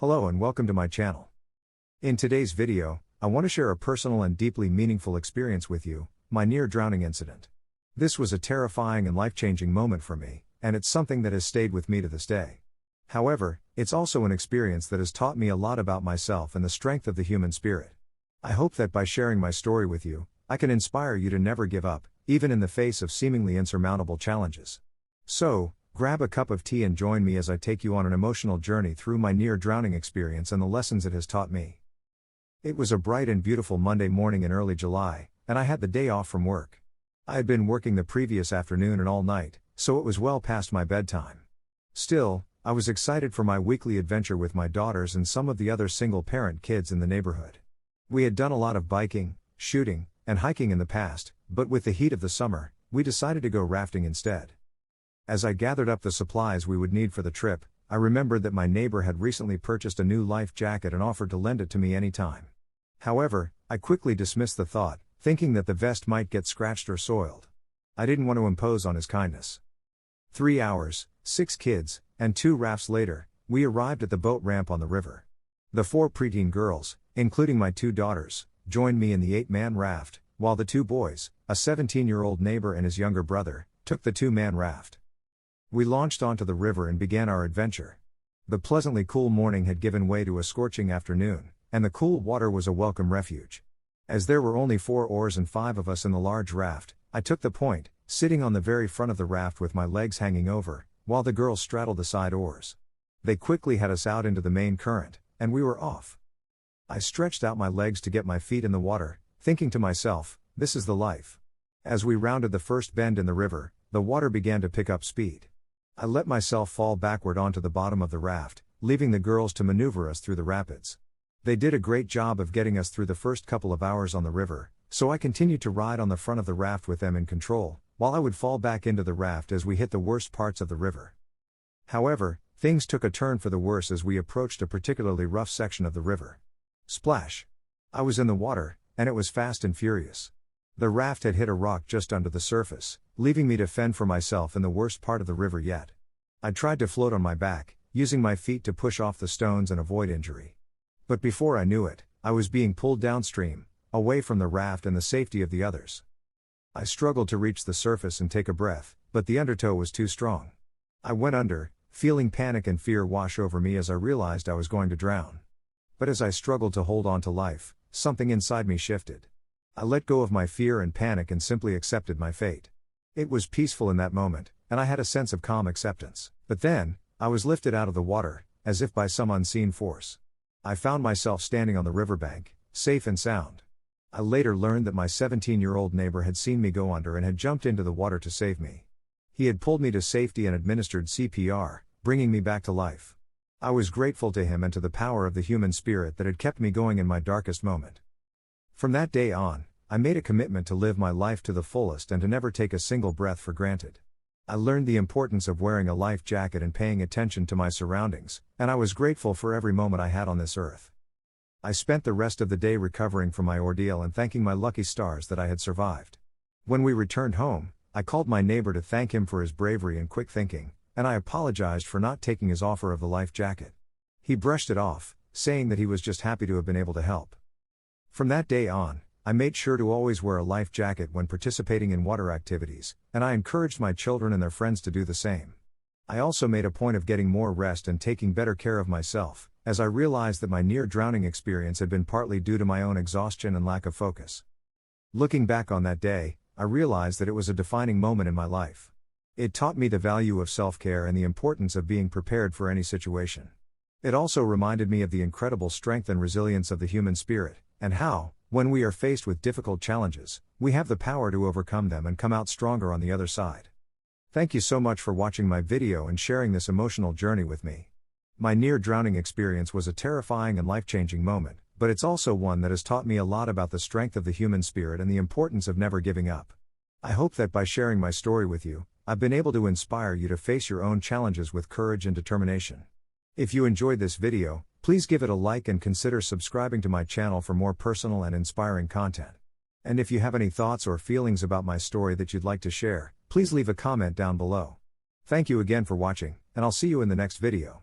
Hello and welcome to my channel. In today's video, I want to share a personal and deeply meaningful experience with you, my near-drowning incident. This was a terrifying and life-changing moment for me, and it's something that has stayed with me to this day. However, it's also an experience that has taught me a lot about myself and the strength of the human spirit. I hope that by sharing my story with you, I can inspire you to never give up, even in the face of seemingly insurmountable challenges. So, grab a cup of tea and join me as I take you on an emotional journey through my near-drowning experience and the lessons it has taught me. It was a bright and beautiful Monday morning in early July, and I had the day off from work. I had been working the previous afternoon and all night, so it was well past my bedtime. Still, I was excited for my weekly adventure with my daughters and some of the other single-parent kids in the neighborhood. We had done a lot of biking, shooting, and hiking in the past, but with the heat of the summer, we decided to go rafting instead. As I gathered up the supplies we would need for the trip, I remembered that my neighbor had recently purchased a new life jacket and offered to lend it to me anytime. However, I quickly dismissed the thought, thinking that the vest might get scratched or soiled. I didn't want to impose on his kindness. 3 hours, 6 kids, and 2 rafts later, we arrived at the boat ramp on the river. The 4 preteen girls, including my 2 daughters, joined me in the 8-man raft, while the 2 boys, a 17-year-old neighbor and his younger brother, took the 2-man raft. We launched onto the river and began our adventure. The pleasantly cool morning had given way to a scorching afternoon, and the cool water was a welcome refuge. As there were only 4 oars and 5 of us in the large raft, I took the point, sitting on the very front of the raft with my legs hanging over, while the girls straddled the side oars. They quickly had us out into the main current, and we were off. I stretched out my legs to get my feet in the water, thinking to myself, this is the life. As we rounded the first bend in the river, the water began to pick up speed. I let myself fall backward onto the bottom of the raft, leaving the girls to maneuver us through the rapids. They did a great job of getting us through the first couple of hours on the river, so I continued to ride on the front of the raft with them in control, while I would fall back into the raft as we hit the worst parts of the river. However, things took a turn for the worse as we approached a particularly rough section of the river. Splash! I was in the water, and it was fast and furious. The raft had hit a rock just under the surface, leaving me to fend for myself in the worst part of the river yet. I tried to float on my back, using my feet to push off the stones and avoid injury. But before I knew it, I was being pulled downstream, away from the raft and the safety of the others. I struggled to reach the surface and take a breath, but the undertow was too strong. I went under, feeling panic and fear wash over me as I realized I was going to drown. But as I struggled to hold on to life, something inside me shifted. I let go of my fear and panic and simply accepted my fate. It was peaceful in that moment, and I had a sense of calm acceptance. But then, I was lifted out of the water, as if by some unseen force. I found myself standing on the riverbank, safe and sound. I later learned that my 17-year-old neighbor had seen me go under and had jumped into the water to save me. He had pulled me to safety and administered CPR, bringing me back to life. I was grateful to him and to the power of the human spirit that had kept me going in my darkest moment. From that day on, I made a commitment to live my life to the fullest and to never take a single breath for granted. I learned the importance of wearing a life jacket and paying attention to my surroundings, and I was grateful for every moment I had on this earth. I spent the rest of the day recovering from my ordeal and thanking my lucky stars that I had survived. When we returned home, I called my neighbor to thank him for his bravery and quick thinking, and I apologized for not taking his offer of the life jacket. He brushed it off, saying that he was just happy to have been able to help. From that day on, I made sure to always wear a life jacket when participating in water activities, and I encouraged my children and their friends to do the same. I also made a point of getting more rest and taking better care of myself, as I realized that my near-drowning experience had been partly due to my own exhaustion and lack of focus. Looking back on that day, I realized that it was a defining moment in my life. It taught me the value of self-care and the importance of being prepared for any situation. It also reminded me of the incredible strength and resilience of the human spirit, and how, when we are faced with difficult challenges, we have the power to overcome them and come out stronger on the other side. Thank you so much for watching my video and sharing this emotional journey with me. My near-drowning experience was a terrifying and life-changing moment, but it's also one that has taught me a lot about the strength of the human spirit and the importance of never giving up. I hope that by sharing my story with you, I've been able to inspire you to face your own challenges with courage and determination. If you enjoyed this video, please give it a like and consider subscribing to my channel for more personal and inspiring content. And if you have any thoughts or feelings about my story that you'd like to share, please leave a comment down below. Thank you again for watching, and I'll see you in the next video.